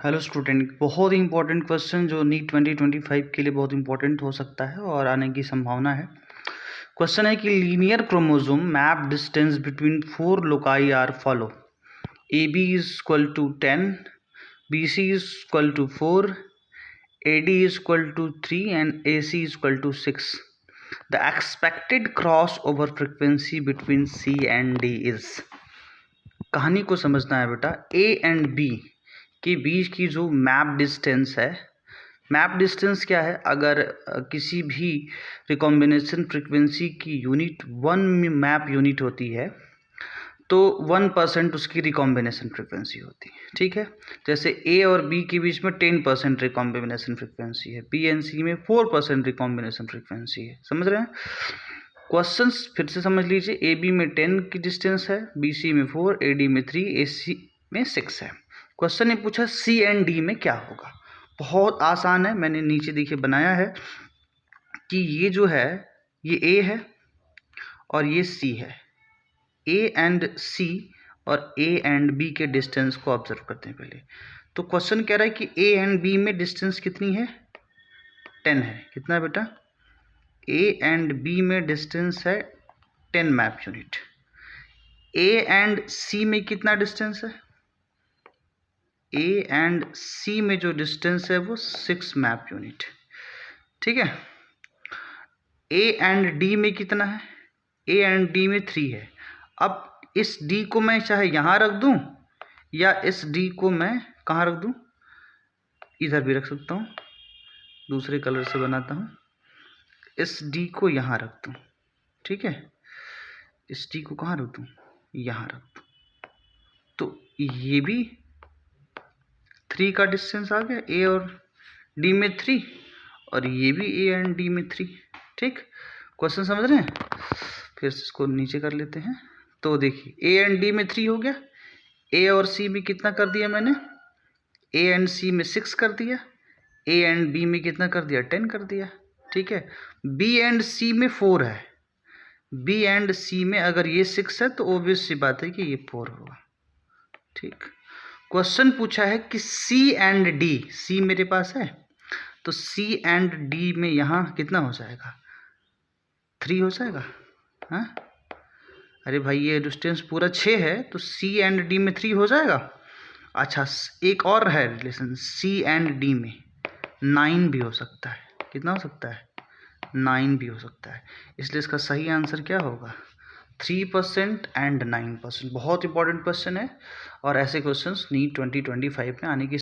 Hello student, बहुत ही important question जो NEET 2025 के लिए बहुत इंपॉर्टेंट हो सकता है और आने की संभावना है। क्वेश्चन है कि linear chromosome map distance between 4 loci are follow. A B is equal to 10, B C is equal to 4, A D is equal to 3 and A C is equal to 6। The expected cross over frequency between C and D is. कहानी को समझना है बेटा। A and B के बीच की जो map distance है, map distance क्या है? अगर किसी भी रिकॉम्बिनेशन फ्रीक्वेंसी की यूनिट 1 मैप यूनिट होती है तो 1% उसकी रिकॉम्बिनेशन फ्रीक्वेंसी होती है। ठीक है, जैसे ए और बी के बीच में 10% रिकॉम्बिनेशन फ्रीक्वेंसी है, बी एंड सी में 4% रिकॉम्बिनेशन फ्रीक्वेंसी है। समझ रहे हैं? क्वेश्चन फिर से समझ लीजिए। ए बी में 10 की डिस्टेंस है, बी सी में 4, ए डी में 3, ए सी में 6 है। क्वेश्चन ने पूछा सी एंड डी में क्या होगा। बहुत आसान है, मैंने नीचे देखिए बनाया है कि ये जो है ये ए है और ये सी है। ए एंड सी और ए एंड बी के डिस्टेंस को ऑब्जर्व करते हैं पहले। तो क्वेश्चन कह रहा है कि ए एंड बी में डिस्टेंस कितनी है? 10 है। कितना है बेटा? ए एंड बी में डिस्टेंस है 10 मैप यूनिट। ए एंड सी में कितना डिस्टेंस है? ए एंड सी में जो डिस्टेंस है वो 6 मैप यूनिट। ठीक है। ए एंड डी में कितना है? ए एंड डी में 3 है। अब इस डी को मैं चाहे यहाँ रख दूँ या इस डी को मैं कहाँ रख दूँ? इधर भी रख सकता हूँ, दूसरे कलर से बनाता हूँ। इस डी को यहाँ रख दूँ। ठीक है, इस डी को कहाँ रख दूँ? यहाँ रख दूँ। तो ये भी 3 का डिस्टेंस आ गया, ए और डी में 3, और ये भी ए एंड डी में 3। ठीक, क्वेश्चन समझ रहे हैं? फिर से इसको नीचे कर लेते हैं। तो देखिए ए एंड डी में 3 हो गया, ए और सी में कितना कर दिया मैंने? ए एंड सी में 6 कर दिया, ए एंड बी में कितना कर दिया? 10 कर दिया। ठीक है, बी एंड सी में 4 है। बी एंड सी में अगर ये 6 है तो ऑब्वियस सी बात है कि ये 4 होगा। ठीक, क्वेश्चन पूछा है कि सी एंड डी, सी मेरे पास है तो सी एंड डी में यहाँ कितना हो जाएगा? 3 हो जाएगा। हाँ, अरे भाई ये डिस्टेंस पूरा 6 है तो सी एंड डी में 3 हो जाएगा। अच्छा, एक और है रिलेशन, सी एंड डी में 9 भी हो सकता है। कितना हो सकता है? 9 भी हो सकता है। इसलिए इसका सही आंसर क्या होगा? 3% एंड 9%। बहुत इंपॉर्टेंट क्वेश्चन है और ऐसे क्वेश्चंस नीट 2025 में आने की